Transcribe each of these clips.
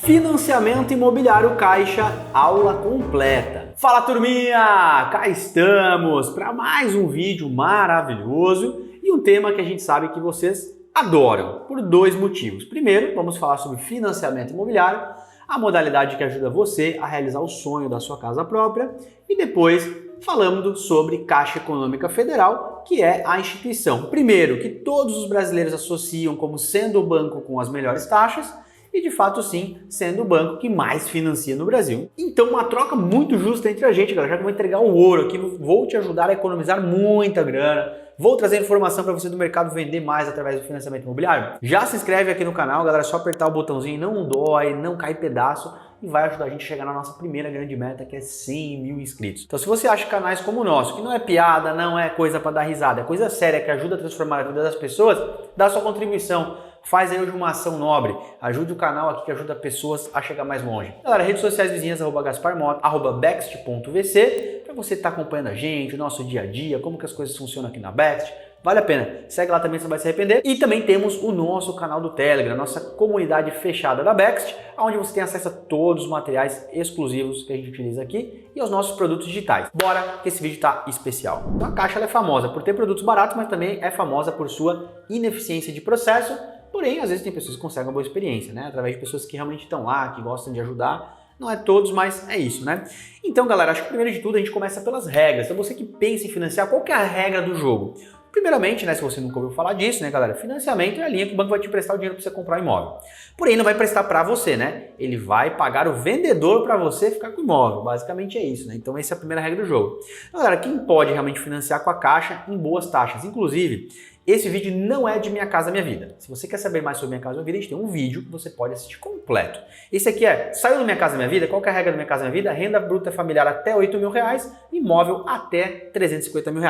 Financiamento imobiliário Caixa, aula completa. Fala turminha, cá estamos para mais um vídeo maravilhoso e um tema que a gente sabe que vocês adoram por dois motivos. Primeiro, vamos falar sobre financiamento imobiliário, a modalidade que ajuda você a realizar o sonho da sua casa própria, e depois falando sobre Caixa Econômica Federal, que é a instituição, primeiro, que todos os brasileiros associam como sendo o banco com as melhores taxas, e de fato sim, sendo o banco que mais financia no Brasil. Então uma troca muito justa entre a gente, galera, já que eu vou entregar o ouro aqui, vou te ajudar a economizar muita grana, vou trazer informação para você do mercado vender mais através do financiamento imobiliário. Já se inscreve aqui no canal, galera, é só apertar o botãozinho, não dói, não cai pedaço, e vai ajudar a gente a chegar na nossa primeira grande meta, que é 100 mil inscritos. Então se você acha canais como o nosso, que não é piada, não é coisa para dar risada, é coisa séria que ajuda a transformar a vida das pessoas, dá sua contribuição. Faz aí hoje uma ação nobre, ajude o canal aqui que ajuda pessoas a chegar mais longe. Galera, redes sociais vizinhas, @gasparmota, @bext.vc, para você estar acompanhando a gente, o nosso dia a dia, como que as coisas funcionam aqui na Bext. Vale a pena, segue lá também, você não vai se arrepender. E também temos o nosso canal do Telegram, nossa comunidade fechada da Bext, onde você tem acesso a todos os materiais exclusivos que a gente utiliza aqui e aos nossos produtos digitais. Bora, que esse vídeo tá especial. Então, a Caixa ela é famosa por ter produtos baratos, mas também é famosa por sua ineficiência de processo. Porém, às vezes tem pessoas que conseguem uma boa experiência, né? Através de pessoas que realmente estão lá, que gostam de ajudar. Não é todos, mas é isso, né? Então, galera, acho que primeiro de tudo a gente começa pelas regras. Então, você que pensa em financiar, qual que é a regra do jogo? Primeiramente, né, se você nunca ouviu falar disso, né, galera, financiamento é a linha que o banco vai te emprestar o dinheiro para você comprar um imóvel. Porém, não vai prestar para você, né? Ele vai pagar o vendedor para você ficar com o imóvel. Basicamente é isso, né? Então, essa é a primeira regra do jogo. Então, galera, quem pode realmente financiar com a Caixa em boas taxas? Inclusive, esse vídeo não é de Minha Casa Minha Vida. Se você quer saber mais sobre Minha Casa Minha Vida, a gente tem um vídeo que você pode assistir completo. Esse aqui saiu do Minha Casa Minha Vida, qual que é a regra do Minha Casa Minha Vida? Renda bruta familiar até R$8 mil, imóvel até R$350 mil.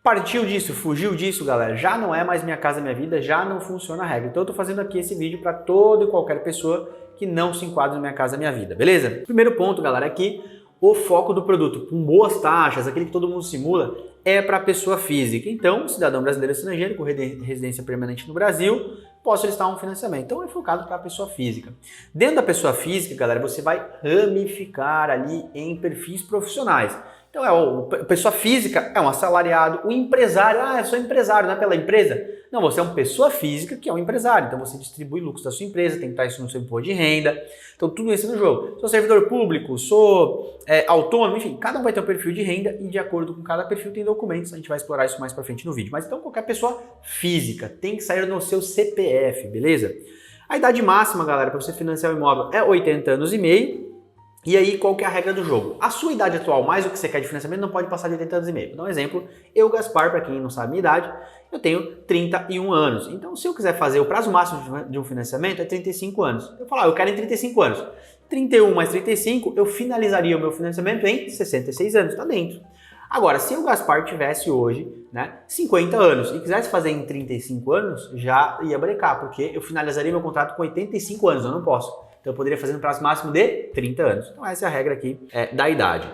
Partiu disso, fugiu disso, galera, já não é mais Minha Casa Minha Vida, já não funciona a regra. Então eu tô fazendo aqui esse vídeo para toda e qualquer pessoa que não se enquadra no Minha Casa Minha Vida, beleza? Primeiro ponto, galera, é que o foco do produto com boas taxas, aquele que todo mundo simula, é para pessoa física. Então, cidadão brasileiro ou estrangeiro com residência permanente no Brasil, pode solicitar um financiamento. Então, é focado para a pessoa física. Dentro da pessoa física, galera, você vai ramificar ali em perfis profissionais. Então, a pessoa física é um assalariado, o empresário, eu sou empresário, não é pela empresa? Não, você é uma pessoa física que é um empresário, então você distribui lucros da sua empresa, tem que estar isso no seu imposto de renda, então tudo isso é no jogo. Sou servidor público, sou autônomo, enfim, cada um vai ter um perfil de renda e de acordo com cada perfil tem documentos, a gente vai explorar isso mais pra frente no vídeo. Mas então qualquer pessoa física tem que sair no seu CPF, beleza? A idade máxima, galera, para você financiar o imóvel é 80 anos e meio. E aí, qual que é a regra do jogo? A sua idade atual, mais o que você quer de financiamento, não pode passar de 80 anos e meio. Vou dar um exemplo. Eu, Gaspar, para quem não sabe a minha idade, eu tenho 31 anos. Então, se eu quiser fazer o prazo máximo de um financiamento, é 35 anos. Eu falo, eu quero em 35 anos. 31 mais 35, eu finalizaria o meu financiamento em 66 anos. Está dentro. Agora, se o Gaspar tivesse hoje, né, 50 anos e quisesse fazer em 35 anos, já ia brecar, porque eu finalizaria meu contrato com 85 anos, eu não posso. Então eu poderia fazer no prazo máximo de 30 anos. Então essa é a regra aqui da idade.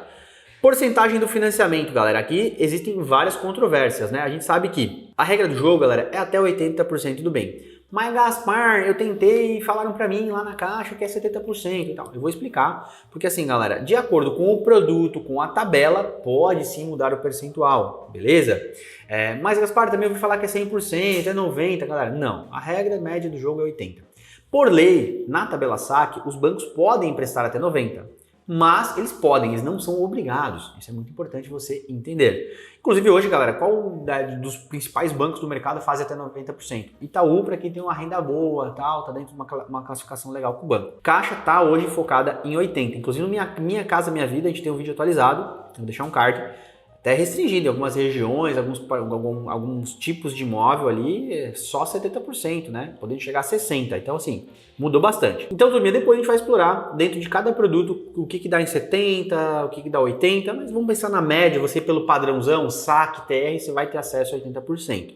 Porcentagem do financiamento, galera. Aqui existem várias controvérsias, né? A gente sabe que a regra do jogo, galera, é até 80% do bem. Mas Gaspar, eu tentei e falaram pra mim lá na Caixa que é 70% e tal. Eu vou explicar, porque assim, galera, de acordo com o produto, com a tabela, pode sim mudar o percentual, beleza? Mas Gaspar, também eu ouvi falar que é 100%, é 90%, galera. Não, a regra média do jogo é 80%. Por lei, na tabela saque, os bancos podem emprestar até 90%, mas eles podem, eles não são obrigados. Isso é muito importante você entender. Inclusive hoje, galera, qual dos principais bancos do mercado faz até 90%? Itaú, para quem tem uma renda boa, tal, tá dentro de uma classificação legal com o banco. Caixa tá hoje focada em 80%. Inclusive no Minha Casa Minha Vida, a gente tem um vídeo atualizado, vou deixar um card, até restringido em algumas regiões, alguns tipos de imóvel ali, só 70%, né? Podendo chegar a 60%. Então, assim, mudou bastante. Então, turminha, depois a gente vai explorar dentro de cada produto o que dá em 70%, o que dá 80%, mas vamos pensar na média, você pelo padrãozão, saque, TR, você vai ter acesso a 80%.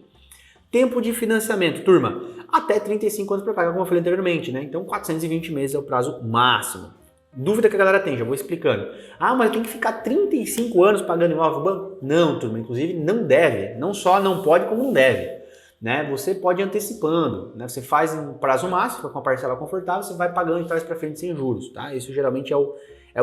Tempo de financiamento, turma, até 35 anos para pagar, como eu falei anteriormente, né? Então, 420 meses é o prazo máximo. Dúvida que a galera tem, já vou explicando. Mas tem que ficar 35 anos pagando imóvel no banco? Não, turma, inclusive não deve. Não só não pode, como não deve. né, você pode ir antecipando, né? Você faz em prazo máximo, fica com uma parcela confortável, você vai pagando de trás para frente sem juros, tá? Isso geralmente é o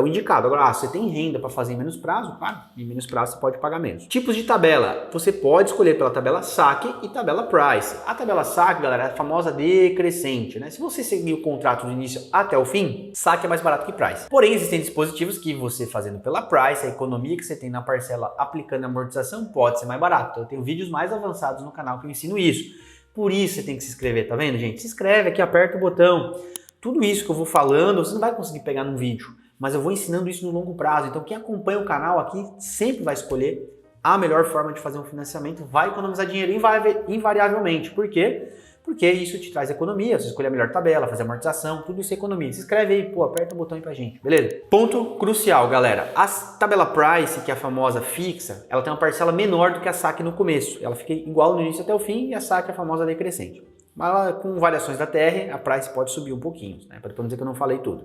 indicado. Agora, você tem renda para fazer em menos prazo, claro, em menos prazo você pode pagar menos. Tipos de tabela, você pode escolher pela tabela saque e tabela price. A tabela saque, galera, é a famosa decrescente, né? Se você seguir o contrato do início até o fim, saque é mais barato que price. Porém, existem dispositivos que você fazendo pela price, a economia que você tem na parcela aplicando a amortização pode ser mais barato. Então, eu tenho vídeos mais avançados no canal que eu ensino isso. Por isso você tem que se inscrever, tá vendo, gente? Se inscreve aqui, aperta o botão. Tudo isso que eu vou falando, você não vai conseguir pegar num vídeo, mas eu vou ensinando isso no longo prazo. Então quem acompanha o canal aqui sempre vai escolher a melhor forma de fazer um financiamento, vai economizar dinheiro invariavelmente. Por quê? Porque isso te traz economia, você escolher a melhor tabela, fazer amortização, tudo isso é economia. Se inscreve aí, pô, aperta o botão aí pra gente, beleza? Ponto crucial, galera. A tabela price, que é a famosa fixa, ela tem uma parcela menor do que a saque no começo. Ela fica igual no início até o fim e a saque é a famosa decrescente. Mas com variações da TR, a price pode subir um pouquinho, né? Para não dizer que eu não falei tudo.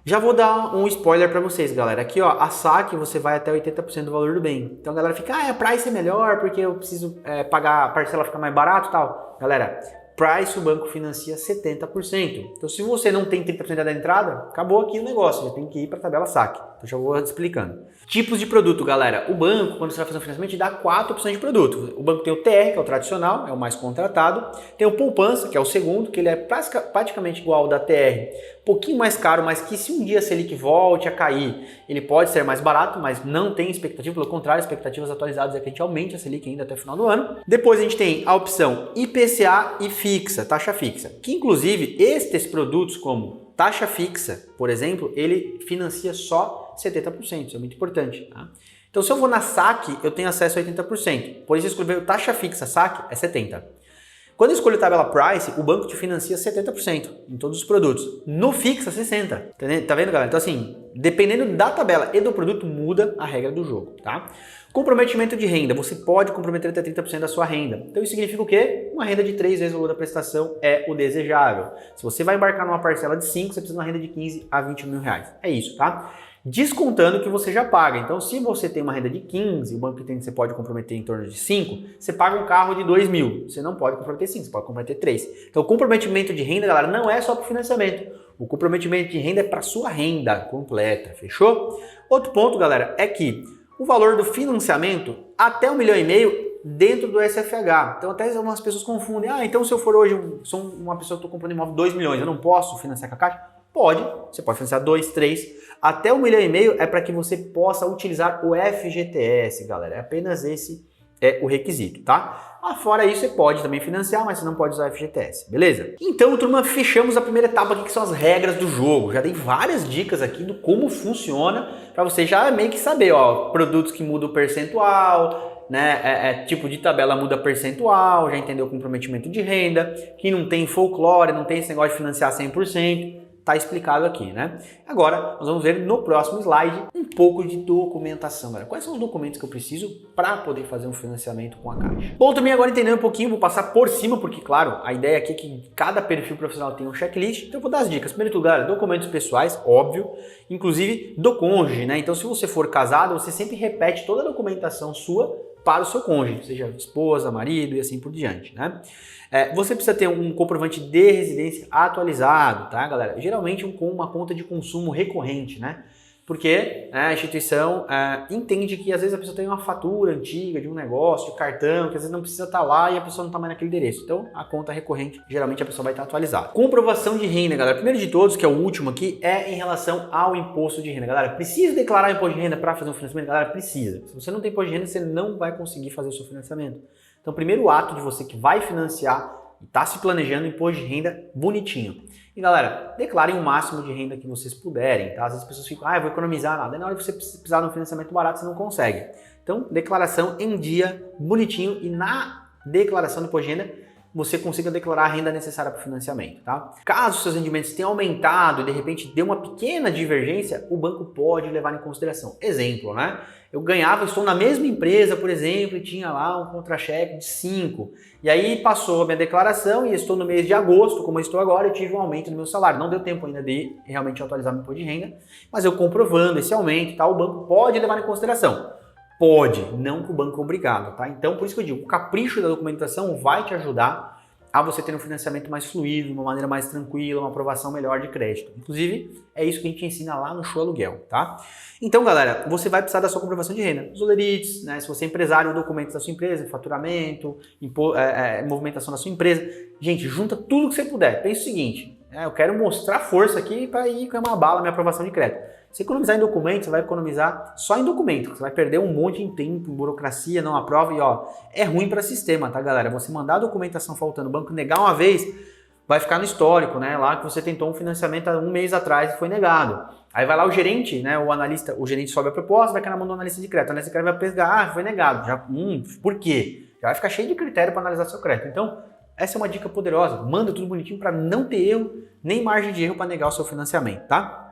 Já vou dar um spoiler para vocês, galera. Aqui, ó, a saque você vai até 80% do valor do bem. Então a galera fica, a price é melhor porque eu preciso pagar, a parcela fica mais barato e tal. Galera, price o banco financia 70%. Então se você não tem 30% da entrada, acabou aqui o negócio, já tem que ir para a tabela saque. Então já vou explicando. Tipos de produto, galera. O banco, quando você vai fazer um financiamento, dá 4 opções de produto. O banco tem o TR, que é o tradicional, é o mais contratado. Tem o poupança, que é o segundo, que ele é praticamente igual ao da TR. Um pouquinho mais caro, mas que se um dia a Selic volte a cair, ele pode ser mais barato, mas não tem expectativa. Pelo contrário, expectativas atualizadas é que a gente aumente a Selic ainda até o final do ano. Depois a gente tem a opção IPCA e fixa, taxa fixa. Que inclusive estes produtos como taxa fixa, por exemplo, ele financia só 70%, isso é muito importante. Tá? Então, se eu vou na saque, eu tenho acesso a 80%. Por isso, eu escolhi taxa fixa, saque é 70%. Quando eu escolho a tabela price, o banco te financia 70% em todos os produtos. No fixa, 60%. Tá vendo, galera? Então, assim, dependendo da tabela e do produto, muda a regra do jogo, tá? Comprometimento de renda. Você pode comprometer até 30% da sua renda. Então, isso significa o quê? Uma renda de 3 vezes o valor da prestação é o desejável. Se você vai embarcar numa parcela de 5, você precisa de uma renda de 15 a 20 mil reais. É isso, tá? Descontando que você já paga. Então, se você tem uma renda de 15, o banco entende que você pode comprometer em torno de 5, você paga um carro de 2 mil. Você não pode comprometer 5, você pode comprometer 3. Então, o comprometimento de renda, galera, não é só para o financiamento. O comprometimento de renda é para sua renda completa, fechou? Outro ponto, galera, é que o valor do financiamento até 1,5 milhão dentro do SFH. Então, até algumas pessoas confundem. Então se eu for hoje, sou uma pessoa que estou comprando imóvel 2 milhões, eu não posso financiar com a Caixa? Pode, você pode financiar 2, 3, até 1,5 milhão é para que você possa utilizar o FGTS, galera. É apenas esse é o requisito, tá? Fora isso, você pode também financiar, mas você não pode usar FGTS, beleza? Então, turma, fechamos a primeira etapa aqui, que são as regras do jogo. Já dei várias dicas aqui do como funciona, para você já meio que saber, ó, produtos que mudam o percentual, né? Tipo de tabela muda percentual, já entendeu o comprometimento de renda, que não tem folclore, não tem esse negócio de financiar 100%. Tá explicado aqui, né? Agora, nós vamos ver no próximo slide um pouco de documentação, galera. Quais são os documentos que eu preciso para poder fazer um financiamento com a Caixa? Bom, também agora entendendo um pouquinho, vou passar por cima, porque, claro, a ideia aqui é que cada perfil profissional tem um checklist, então eu vou dar as dicas. Primeiro lugar, documentos pessoais, óbvio, inclusive do cônjuge, né? Então, se você for casado, você sempre repete toda a documentação sua para o seu cônjuge, seja esposa, marido e assim por diante, né? Você precisa ter um comprovante de residência atualizado, tá, galera? Geralmente com uma conta de consumo recorrente, né? Porque a instituição entende que às vezes a pessoa tem uma fatura antiga de um negócio, de cartão, que às vezes não precisa estar lá e a pessoa não está mais naquele endereço. Então, a conta recorrente, geralmente a pessoa vai estar atualizada. Comprovação de renda, galera. Primeiro de todos, que é o último aqui, é em relação ao imposto de renda. Galera, precisa declarar imposto de renda para fazer um financiamento? Galera, precisa. Se você não tem imposto de renda, você não vai conseguir fazer o seu financiamento. Então, o primeiro ato de você que vai financiar e está se planejando imposto de renda bonitinho. E galera, declarem o máximo de renda que vocês puderem, tá? Às vezes as pessoas ficam, eu vou economizar nada. Na hora que você precisar de um financiamento barato, você não consegue. Então, declaração em dia, bonitinho, e na declaração do imposto de renda, você consiga declarar a renda necessária para o financiamento, tá? Caso seus rendimentos tenham aumentado e de repente dê uma pequena divergência, o banco pode levar em consideração. Exemplo, né? Estou na mesma empresa, por exemplo, e tinha lá um contra-cheque de 5. E aí passou a minha declaração e estou no mês de agosto, como eu estou agora, eu tive um aumento no meu salário. Não deu tempo ainda de realmente atualizar meu imposto de renda, mas eu comprovando esse aumento, tá? O banco pode levar em consideração. Pode, não que o banco é obrigado, tá? Então, por isso que eu digo, o capricho da documentação vai te ajudar a você ter um financiamento mais fluido, uma maneira mais tranquila, uma aprovação melhor de crédito. Inclusive, é isso que a gente ensina lá no Show Aluguel, tá? Então, galera, você vai precisar da sua comprovação de renda. Os olerites, né? Se você é empresário, documentos da sua empresa, faturamento, movimentação da sua empresa. Gente, junta tudo que você puder. Pensa o seguinte, eu quero mostrar força aqui para ir com uma bala minha aprovação de crédito. Se economizar em documentos, você vai economizar só em documento. Você vai perder um monte de tempo, em burocracia, não aprova e é ruim para sistema, tá, galera? Você mandar a documentação faltando, o banco negar uma vez, vai ficar no histórico, né? Lá que você tentou um financiamento há um mês atrás e foi negado. Aí vai lá o gerente, né? O analista, o gerente sobe a proposta, vai cair na mão do analista de crédito. O analista de crédito vai pegar, foi negado. Já, por quê? Já vai ficar cheio de critério para analisar seu crédito. Então, essa é uma dica poderosa. Manda tudo bonitinho para não ter erro, nem margem de erro para negar o seu financiamento, tá?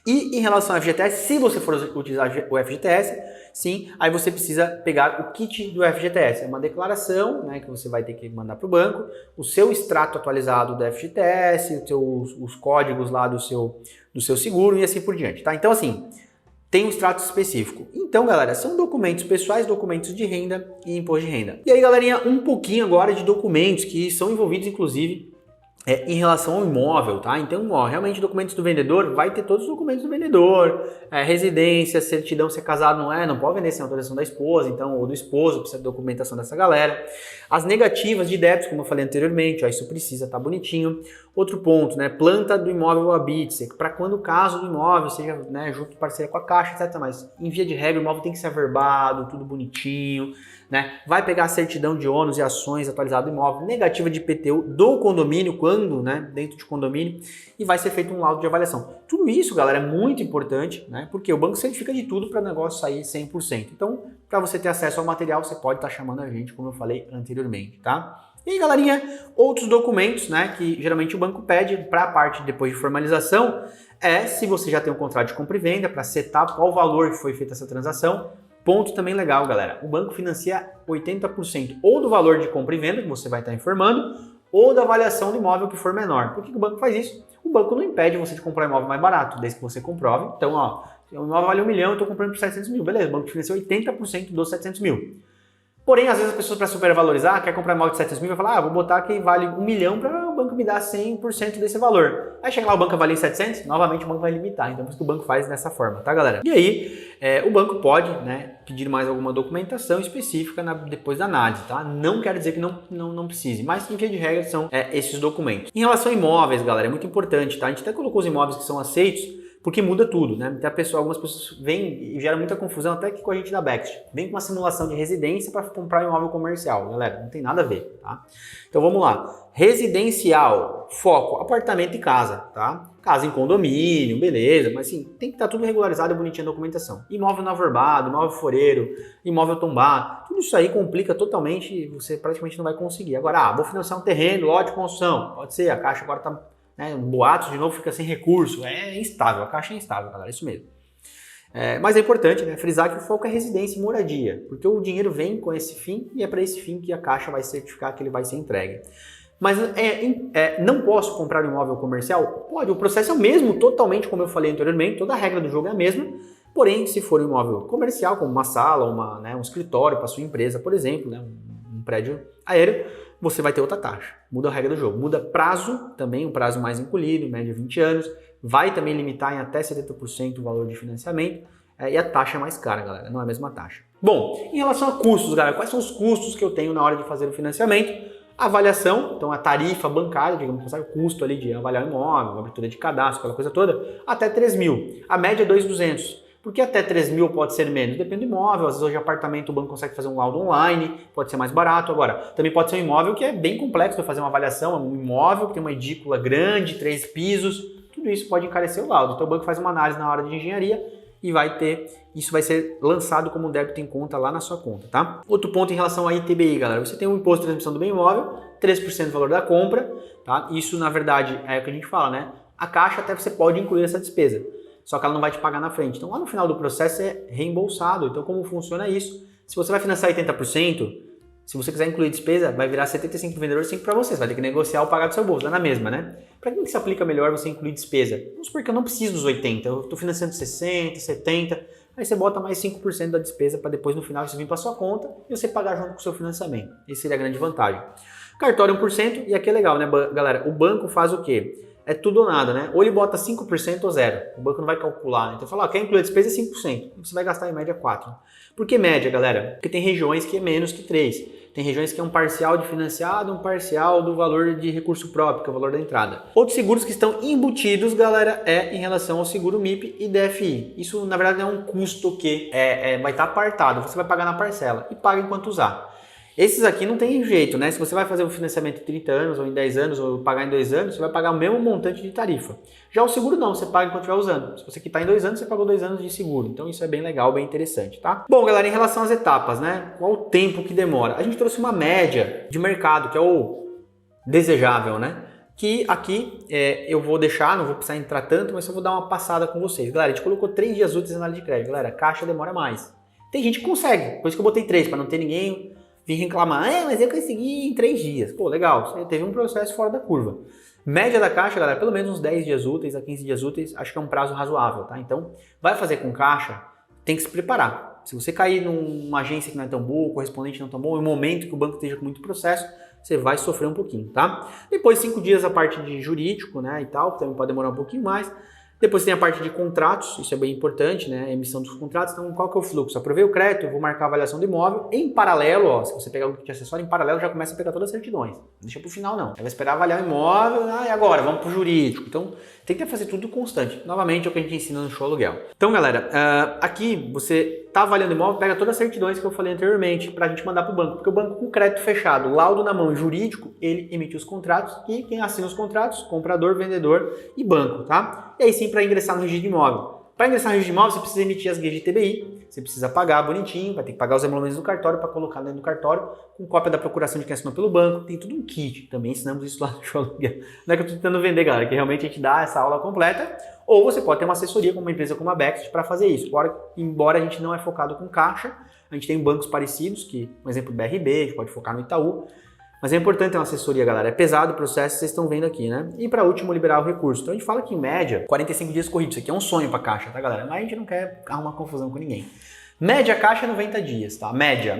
E em relação ao FGTS, se você for utilizar o FGTS, sim, aí você precisa pegar o kit do FGTS. É uma declaração, né, que você vai ter que mandar para o banco, o seu extrato atualizado do FGTS, os códigos lá do seu seguro e assim por diante, tá? Então, assim, tem um extrato específico. Então, galera, são documentos pessoais, documentos de renda e imposto de renda. E aí, galerinha, um pouquinho agora de documentos que são envolvidos, inclusive, em relação ao imóvel, tá? Então, realmente documentos do vendedor, vai ter todos os documentos do vendedor, residência, certidão, se é casado, não pode vender sem autorização da esposa, então, ou do esposo, precisa de documentação dessa galera. As negativas de débitos, como eu falei anteriormente, isso precisa estar bonitinho. Outro ponto, né? Planta do imóvel ou habite, para quando o caso do imóvel seja, né, junto de parceria com a Caixa, etc. Mas, em via de regra, o imóvel tem que ser averbado, tudo bonitinho, né? Vai pegar a certidão de ônus e ações atualizada do imóvel, negativa de IPTU do condomínio, quando, né, dentro de condomínio, e vai ser feito um laudo de avaliação. Tudo isso, galera, é muito importante, né? Porque o banco certifica de tudo para o negócio sair 100%. Então, para você ter acesso ao material, você pode estar chamando a gente, como eu falei anteriormente, tá? E aí, galerinha, outros documentos, né, que geralmente o banco pede para a parte depois de formalização, se você já tem um contrato de compra e venda, para setar qual valor que foi feita essa transação. Ponto também legal, galera. O banco financia 80% ou do valor de compra e venda, que você vai estar informando, ou da avaliação do imóvel que for menor. Por que o banco faz isso? O banco não impede você de comprar um imóvel mais barato, desde que você comprove. Então, o imóvel vale 1 milhão, eu estou comprando por 700 mil. Beleza, o banco financia 80% dos 700 mil. Porém, às vezes as pessoas, para supervalorizar, quer comprar imóvel de 700 mil e vai falar, vou botar que vale 1 milhão para o banco me dar 100% desse valor. Aí chega lá, o banco avalia em 700, novamente o banco vai limitar. Então, por isso que o banco faz dessa forma, tá, galera? E aí, o banco pode, né, pedir mais alguma documentação específica depois da análise, tá? Não quer dizer que não precise, mas em via de regra são esses documentos. Em relação a imóveis, galera, é muito importante, tá? A gente até colocou os imóveis que são aceitos, porque muda tudo, né? Algumas pessoas vêm e geram muita confusão, até que com a gente da Bext. Vem com uma simulação de residência para comprar um imóvel comercial. Galera, não tem nada a ver, tá? Então vamos lá. Residencial, foco, apartamento e casa, tá? Casa em condomínio, beleza, mas assim, tem que estar tudo regularizado e bonitinho a documentação. Imóvel não averbado, imóvel foreiro, imóvel tombado, tudo isso aí complica totalmente e você praticamente não vai conseguir. Agora, vou financiar um terreno, lote de construção, pode ser, a Caixa agora está... boatos de novo fica sem recurso, é instável, a Caixa é instável, galera, isso mesmo. Mas é importante, né, frisar que o foco é residência e moradia, porque o dinheiro vem com esse fim e é para esse fim que a Caixa vai certificar que ele vai ser entregue. Mas não posso comprar um imóvel comercial? Pode, o processo é o mesmo, totalmente como eu falei anteriormente, toda a regra do jogo é a mesma, porém, se for um imóvel comercial, como uma sala, um escritório para sua empresa, por exemplo, né, um prédio aéreo, você vai ter outra taxa. Muda a regra do jogo. Muda prazo, também um prazo mais encolhido, em média 20 anos. Vai também limitar em até 70% o valor de financiamento. E a taxa é mais cara, galera. Não é a mesma taxa. Bom, em relação a custos, galera, quais são os custos que eu tenho na hora de fazer o financiamento? A avaliação, então a tarifa bancária, digamos, o custo ali de avaliar o imóvel, abertura de cadastro, aquela coisa toda, até 3 mil. A média é 2.200. Por que até 3 mil pode ser menos? Depende do imóvel. Às vezes hoje apartamento o banco consegue fazer um laudo online, pode ser mais barato. Agora, também pode ser um imóvel que é bem complexo para fazer uma avaliação, um imóvel que tem uma edícula grande, 3 pisos, tudo isso pode encarecer o laudo. Então o banco faz uma análise na hora de engenharia e isso vai ser lançado como um débito em conta lá na sua conta, tá? Outro ponto em relação a ITBI, galera, você tem um imposto de transmissão do bem imóvel, 3% do valor da compra, tá? Isso na verdade é o que a gente fala, né? A Caixa até você pode incluir essa despesa, só que ela não vai te pagar na frente. Então lá no final do processo é reembolsado. Então como funciona isso? Se você vai financiar 80%, se você quiser incluir despesa, vai virar 75% pro vendedor e 5% para você. Você vai ter que negociar ou pagar do seu bolso, dá na mesma, né? Para quem que se aplica melhor você incluir despesa? Vamos supor que eu não preciso dos 80%, eu estou financiando 60%, 70%, aí você bota mais 5% da despesa para depois no final isso vir para sua conta e você pagar junto com o seu financiamento. Essa seria a grande vantagem. Cartório 1%, e aqui é legal, né, galera? O banco faz o quê? É tudo ou nada, né? Ou ele bota 5% ou zero. O banco não vai calcular, né? Então fala, quer incluir a despesa 5%. Você vai gastar em média 4%. Por que média, galera? Porque tem regiões que é menos que 3%. Tem regiões que é um parcial de financiado, um parcial do valor de recurso próprio, que é o valor da entrada. Outros seguros que estão embutidos, galera, é em relação ao seguro MIP e DFI. Isso, na verdade, não é um custo que vai estar apartado. Você vai pagar na parcela e paga enquanto usar. Esses aqui não tem jeito, né? Se você vai fazer um financiamento em 30 anos, ou em 10 anos, ou pagar em 2 anos, você vai pagar o mesmo montante de tarifa. Já o seguro não, você paga enquanto estiver usando. Se você quitar em 2 anos, você pagou 2 anos de seguro. Então isso é bem legal, bem interessante, tá? Bom, galera, em relação às etapas, né? Qual o tempo que demora? A gente trouxe uma média de mercado, que é o desejável, né? Que aqui eu vou deixar, não vou precisar entrar tanto, mas eu vou dar uma passada com vocês. Galera, a gente colocou 3 dias úteis na análise de crédito. Galera, caixa demora mais. Tem gente que consegue, por isso que eu botei 3, para não ter ninguém vir reclamar, mas eu consegui em 3 dias. Pô, legal, você teve um processo fora da curva. Média da caixa, galera, pelo menos uns 10 dias úteis a 15 dias úteis, acho que é um prazo razoável, tá? Então, vai fazer com caixa, tem que se preparar. Se você cair numa agência que não é tão boa, o correspondente não é tão bom, no momento que o banco esteja com muito processo, você vai sofrer um pouquinho, tá? Depois, 5 dias a parte de jurídico, né, e tal, que também pode demorar um pouquinho mais. Depois tem a parte de contratos, isso é bem importante, né? A emissão dos contratos. Então, qual que é o fluxo? Aprovei o crédito, eu vou marcar a avaliação do imóvel. Em paralelo, ó, se você pegar o kit acessório, em paralelo já começa a pegar todas as certidões. Não deixa pro final, não. Vai esperar avaliar o imóvel, e agora? Vamos pro jurídico. Então, tem que fazer tudo constante. Novamente, é o que a gente ensina no Show Aluguel. Então, galera, aqui você tá avaliando o imóvel, pega todas as certidões que eu falei anteriormente pra gente mandar pro banco. Porque o banco com crédito fechado, laudo na mão, jurídico, ele emite os contratos e quem assina os contratos? Comprador, vendedor e banco, tá? E aí sim, para ingressar no registro de imóvel. Para ingressar no registro de imóvel, você precisa emitir as guias de TBI, você precisa pagar bonitinho, vai ter que pagar os emolumentos do cartório para colocar dentro do cartório, com cópia da procuração de quem assinou pelo banco, tem tudo um kit. Também ensinamos isso lá no Show Aluguel. Não é que eu estou tentando vender, galera, que realmente a gente dá essa aula completa, ou você pode ter uma assessoria com uma empresa como a Bext para fazer isso. Embora a gente não é focado com caixa, a gente tem bancos parecidos, que, por exemplo, o BRB, a gente pode focar no Itaú. Mas é importante ter uma assessoria, galera. É pesado o processo, vocês estão vendo aqui, né? E para último, liberar o recurso. Então a gente fala que em média, 45 dias corridos. Isso aqui é um sonho para caixa, tá, galera? Mas a gente não quer arrumar confusão com ninguém. Média caixa é 90 dias, tá? Média.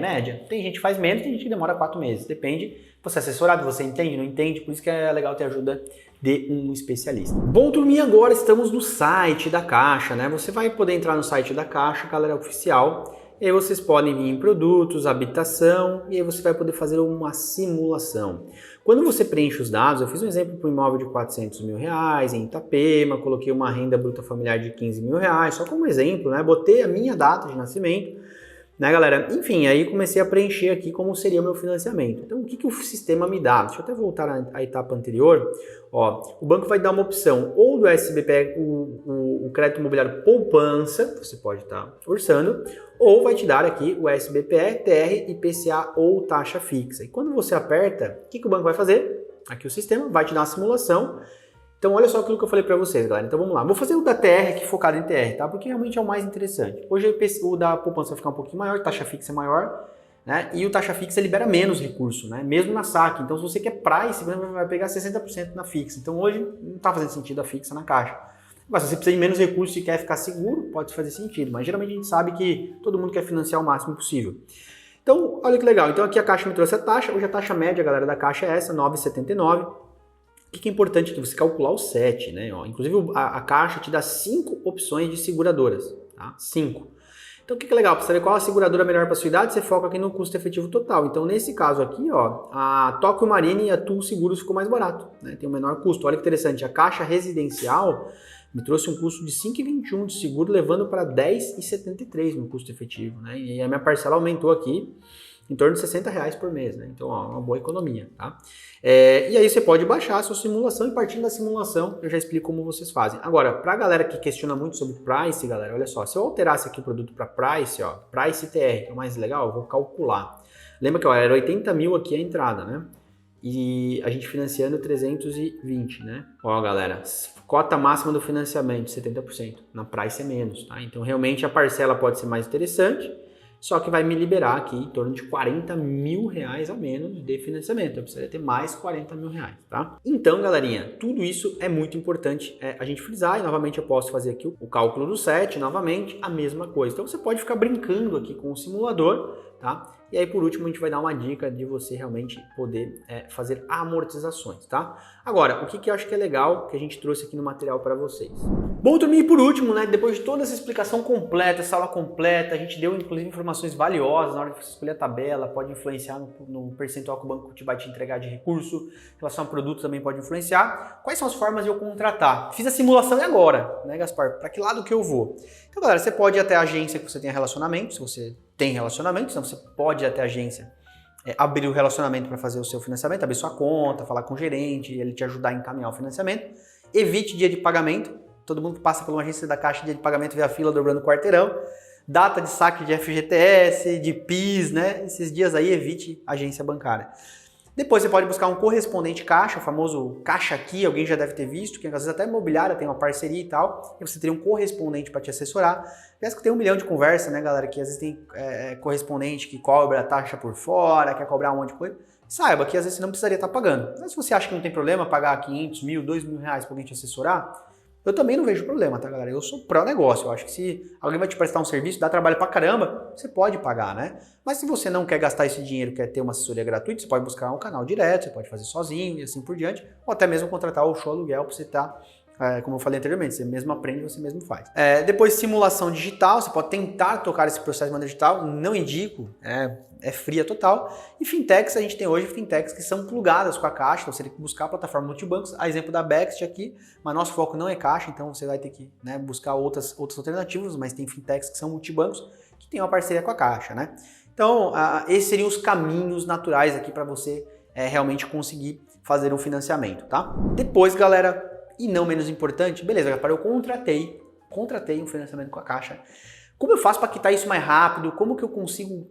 Tem gente que faz menos, tem gente que demora 4 meses. Depende. Você é assessorado, você entende, não entende? Por isso que é legal ter ajuda de um especialista. Bom, turminha, agora estamos no site da Caixa, né? Você vai poder entrar no site da Caixa, galera, oficial. E aí vocês podem vir em produtos, habitação, e aí você vai poder fazer uma simulação. Quando você preenche os dados, eu fiz um exemplo para um imóvel de 400 mil reais em Itapema, coloquei uma renda bruta familiar de 15 mil reais, só como exemplo, né? Botei a minha data de nascimento, né, galera? Enfim, aí comecei a preencher aqui como seria o meu financiamento. Então, o que o sistema me dá? Deixa eu até voltar à etapa anterior. Ó, o banco vai dar uma opção ou do SBPE, o crédito imobiliário poupança, você pode estar orçando, ou vai te dar aqui o SBPE, TR, IPCA ou taxa fixa. E quando você aperta, o que o banco vai fazer? Aqui o sistema vai te dar uma simulação. Então, olha só aquilo que eu falei para vocês, galera. Então, vamos lá. Vou fazer o da TR aqui focado em TR, tá? Porque realmente é o mais interessante. Hoje o da poupança vai ficar um pouquinho maior, taxa fixa é maior, né? E o taxa fixa libera menos recurso, né? Mesmo na saque. Então, se você quer price, você vai pegar 60% na fixa. Então, hoje não está fazendo sentido a fixa na caixa. Mas se você precisa de menos recursos e quer ficar seguro, pode fazer sentido. Mas geralmente a gente sabe que todo mundo quer financiar o máximo possível. Então, olha que legal. Então, aqui a Caixa me trouxe a taxa. Hoje a taxa média, galera, da Caixa é essa, 9,79. O que é importante que você calcular o 7, né? Ó, inclusive a Caixa te dá 5 opções de seguradoras, tá? 5. Então o que é legal? Para saber qual a seguradora melhor para sua idade, você foca aqui no custo efetivo total. Então nesse caso aqui, ó, a Tóquio Marine e a Tu Seguros ficou mais barato, né? Tem um menor custo. Olha que interessante, a Caixa Residencial me trouxe um custo de 5,21 de seguro, levando para 10,73 no custo efetivo, né? E a minha parcela aumentou aqui em torno de R$60 por mês, né? Então, ó, uma boa economia, tá? E aí você pode baixar a sua simulação e partindo da simulação eu já explico como vocês fazem. Agora, pra galera que questiona muito sobre price, galera, olha só, se eu alterasse aqui o produto para price, ó, price TR, que é o mais legal, eu vó calcular. Lembra que ó, era 80 mil aqui a entrada, né? E a gente financiando 320, né? Ó, galera, cota máxima do financiamento, 70%. Na price é menos, tá? Então, realmente a parcela pode ser mais interessante. só que vai me liberar aqui em torno de 40 mil reais a menos de financiamento. Eu precisaria ter mais 40 mil reais, tá? Então, galerinha, tudo isso é muito importante a gente frisar, e novamente eu posso fazer aqui o cálculo do set, novamente a mesma coisa. Então você pode ficar brincando aqui com o simulador, tá? E aí, por último, a gente vai dar uma dica de você realmente poder fazer amortizações, tá? Agora, o que eu acho que é legal que a gente trouxe aqui no material para vocês? Bom, turminha, e por último, né, depois de toda essa explicação completa, essa aula completa, a gente deu inclusive informações valiosas na hora de você escolher a tabela, pode influenciar no percentual que o banco vai te entregar de recurso, em relação a produto também pode influenciar. Quais são as formas de eu contratar? Fiz a simulação e agora, né, Gaspar? Para que lado que eu vou? Então, galera, você pode ir até a agência que você tenha relacionamento, se você tem relacionamento, então você pode ir até a agência, abrir o relacionamento para fazer o seu financiamento, abrir sua conta, falar com o gerente, ele te ajudar a encaminhar o financiamento. Evite dia de pagamento. Todo mundo que passa por uma agência da Caixa, dia de pagamento, vê a fila dobrando o quarteirão. Data de saque de FGTS, de PIS, né? Esses dias aí, evite agência bancária. Depois você pode buscar um correspondente Caixa, o famoso Caixa Aqui, alguém já deve ter visto, que às vezes até imobiliária tem uma parceria e tal, e você teria um correspondente para te assessorar. Parece que tem 1 milhão de conversa, né, galera, que às vezes tem correspondente que cobra a taxa por fora, quer cobrar um monte de coisa. Saiba que às vezes você não precisaria estar pagando. Mas se você acha que não tem problema pagar 500 mil, 2 mil reais para alguém te assessorar, eu também não vejo problema, tá, galera? Eu sou pró-negócio. Eu acho que se alguém vai te prestar um serviço, dá trabalho pra caramba, você pode pagar, né? Mas se você não quer gastar esse dinheiro, quer ter uma assessoria gratuita, você pode buscar um canal direto, você pode fazer sozinho e assim por diante, ou até mesmo contratar o show aluguel pra você estar, como eu falei anteriormente, você mesmo aprende, você mesmo faz. Depois, simulação digital, você pode tentar tocar esse processo de maneira digital, não indico, é fria total. E fintechs, a gente tem hoje fintechs que são plugadas com a Caixa, então você tem que buscar a plataforma multibancos, a exemplo da Bext aqui, mas nosso foco não é Caixa, então você vai ter que buscar outras alternativas, mas tem fintechs que são multibancos, que tem uma parceria com a Caixa, né? Então, esses seriam os caminhos naturais aqui para você realmente conseguir fazer um financiamento, tá? Depois, galera, e não menos importante, beleza, eu contratei um financiamento com a Caixa. Como eu faço para quitar isso mais rápido? Como que eu consigo...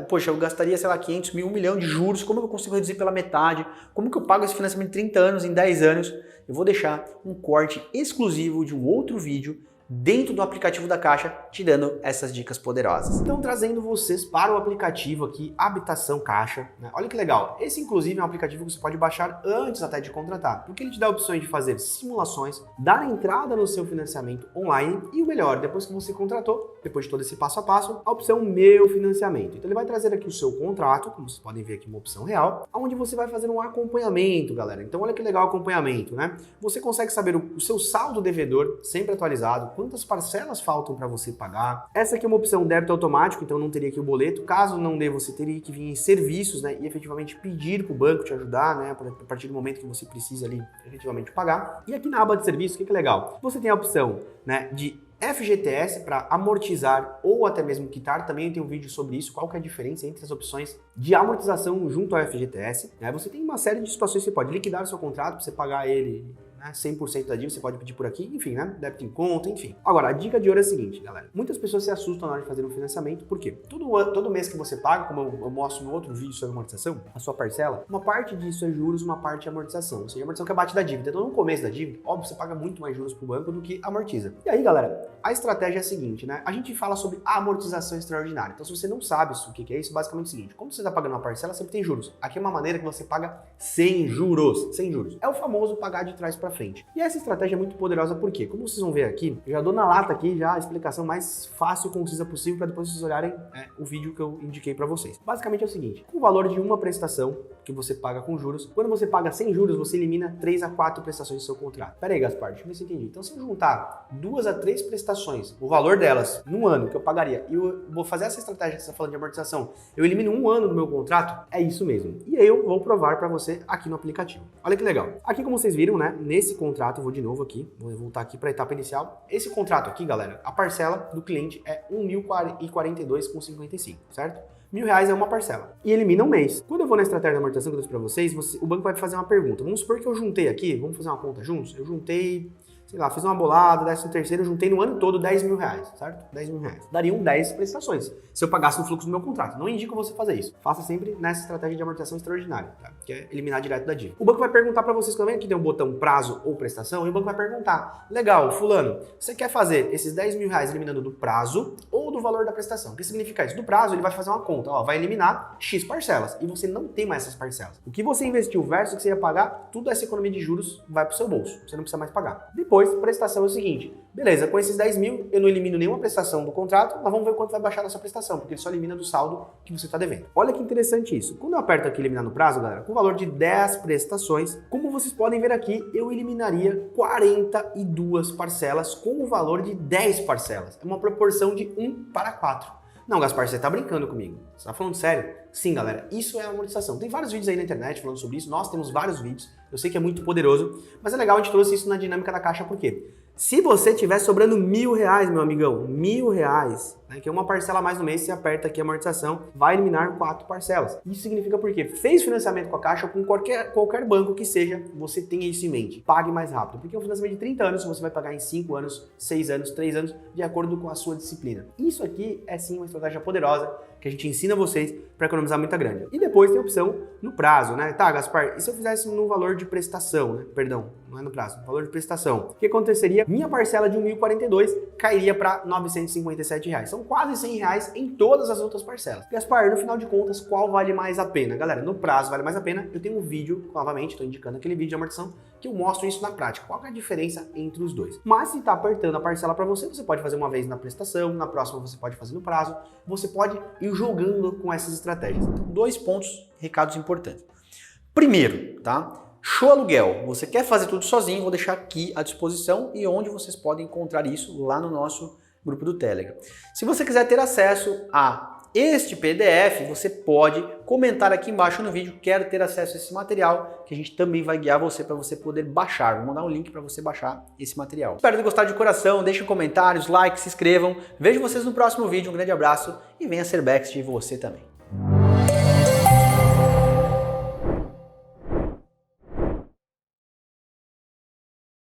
poxa, eu gastaria, sei lá, 500 mil, 1 milhão de juros. Como eu consigo reduzir pela metade? Como que eu pago esse financiamento em 30 anos, em 10 anos? Eu vou deixar um corte exclusivo de um outro vídeo dentro do aplicativo da Caixa, te dando essas dicas poderosas. Então, trazendo vocês para o aplicativo aqui, Habitação Caixa, né? Olha que legal. Esse, inclusive, é um aplicativo que você pode baixar antes até de contratar, porque ele te dá opções de fazer simulações, dar entrada no seu financiamento online e o melhor, depois que você contratou, depois de todo esse passo a passo, a opção Meu Financiamento. Então, ele vai trazer aqui o seu contrato, como vocês podem ver aqui, uma opção real, onde você vai fazer um acompanhamento, galera. Então, olha que legal o acompanhamento, né? Você consegue saber o seu saldo devedor, sempre atualizado, quantas parcelas faltam para você pagar. Essa aqui é uma opção débito automático, então não teria aqui o boleto. Caso não dê, você teria que vir em serviços, né, e efetivamente pedir para o banco te ajudar, né, a partir do momento que você precisa ali efetivamente pagar. E aqui na aba de serviços, o que é legal? Você tem a opção, né, de FGTS para amortizar ou até mesmo quitar, também tem um vídeo sobre isso, qual que é a diferença entre as opções de amortização junto ao FGTS. Né? Você tem uma série de situações que você pode liquidar o seu contrato para você pagar ele 100% da dívida, você pode pedir por aqui, enfim, né? Débito em conta, enfim. Agora, a dica de ouro é a seguinte, galera. Muitas pessoas se assustam na hora de fazer um financiamento, por quê? Todo mês que você paga, como eu mostro no outro vídeo sobre amortização, a sua parcela, uma parte disso é juros, uma parte é amortização. Ou seja, a amortização que abate da dívida. Então, no começo da dívida, óbvio, você paga muito mais juros pro banco do que amortiza. E aí, galera, a estratégia é a seguinte, né? A gente fala sobre amortização extraordinária. Então, se você não sabe o que é isso, basicamente é o seguinte. Como você está pagando uma parcela, sempre tem juros. Aqui é uma maneira que você paga sem juros. Sem juros. É o famoso pagar de trás para frente. E essa estratégia é muito poderosa porque, como vocês vão ver aqui, eu já dou na lata aqui já a explicação mais fácil e concisa possível para depois vocês olharem o vídeo que eu indiquei para vocês. Basicamente é o seguinte, com o valor de uma prestação que você paga com juros, quando você paga sem juros, você elimina 3 a 4 prestações do seu contrato. Pera aí, Gaspar, deixa eu ver se eu entendi. Então, se eu juntar 2 a 3 prestações, o valor delas, num ano que eu pagaria, e eu vou fazer essa estratégia que você está falando de amortização, eu elimino 1 ano do meu contrato, é isso mesmo. E aí eu vou provar para você aqui no aplicativo. Olha que legal. Aqui, como vocês viram, né, nesse contrato, eu vou de novo aqui, vou voltar aqui para a etapa inicial. Esse contrato aqui, galera, a parcela do cliente é R$ 1.042,55, certo? R$1.000 é uma parcela. E elimina um mês. Quando eu vou na estratégia de amortização que eu trouxe para vocês, o banco vai fazer uma pergunta. Vamos supor que eu juntei aqui, vamos fazer uma conta juntos? Eu juntei sei lá, fiz uma bolada, 13º, juntei no ano todo 10 mil reais, certo? 10 mil reais. Dariam 10 prestações, se eu pagasse no fluxo do meu contrato. Não indico você fazer isso. Faça sempre nessa estratégia de amortização extraordinária, tá? Que é eliminar direto da dívida. O banco vai perguntar para vocês também, que tem um botão prazo ou prestação, e o banco vai perguntar, legal, fulano, você quer fazer esses 10 mil reais eliminando do prazo ou do valor da prestação? O que significa isso? Do prazo, ele vai fazer uma conta, ó, vai eliminar X parcelas, e você não tem mais essas parcelas. O que você investiu versus o que você ia pagar, tudo essa economia de juros vai pro seu bolso, você não precisa mais pagar. Depois, prestação é o seguinte, beleza, com esses 10 mil eu não elimino nenhuma prestação do contrato, mas vamos ver quanto vai baixar nossa prestação, porque ele só elimina do saldo que você está devendo. Olha que interessante isso. Quando eu aperto aqui eliminar no prazo, galera, com o valor de 10 prestações, como vocês podem ver aqui, eu eliminaria 42 parcelas com o valor de 10 parcelas. É uma proporção de 1 para 4. Não, Gaspar, você tá brincando comigo. Você tá falando sério? Sim, galera, isso é amortização. Tem vários vídeos aí na internet falando sobre isso, nós temos vários vídeos, eu sei que é muito poderoso, mas é legal a gente trouxe isso na dinâmica da caixa, por quê? Se você tiver sobrando R$1.000, meu amigão, R$1.000, né, que é uma parcela a mais no mês, você aperta aqui a amortização, vai eliminar 4 parcelas. Isso significa por quê? Fez financiamento com a Caixa, com qualquer banco que seja, você tenha isso em mente. Pague mais rápido, porque é um financiamento de 30 anos, você vai pagar em 5 anos, 6 anos, 3 anos, de acordo com a sua disciplina. Isso aqui é sim uma estratégia poderosa, que a gente ensina vocês para economizar muita grana. E depois tem a opção no prazo, né? Tá, Gaspar, e se eu fizesse no valor de prestação, né? Perdão, não é no prazo, no valor de prestação. O que aconteceria? Minha parcela de 1.042 cairia para R$957. São quase R$100 em todas as outras parcelas. Gaspar, no final de contas, qual vale mais a pena? Galera, no prazo vale mais a pena. Eu tenho um vídeo, novamente, estou indicando aquele vídeo de amortização, que eu mostro isso na prática. Qual é a diferença entre os dois? Mas se está apertando a parcela para você, você pode fazer uma vez na prestação, na próxima você pode fazer no prazo, você pode ir jogando com essas estratégias. Então, 2 pontos, recados importantes. Primeiro, tá? Show aluguel. Você quer fazer tudo sozinho, vou deixar aqui à disposição e onde vocês podem encontrar isso lá no nosso grupo do Telegram. Se você quiser ter acesso a este PDF, você pode comentar aqui embaixo no vídeo, quero ter acesso a esse material, que a gente também vai guiar você para você poder baixar. Vou mandar um link para você baixar esse material. Espero ter gostado de coração, deixem comentários, likes, se inscrevam. Vejo vocês no próximo vídeo, um grande abraço e venha ser Bext de você também.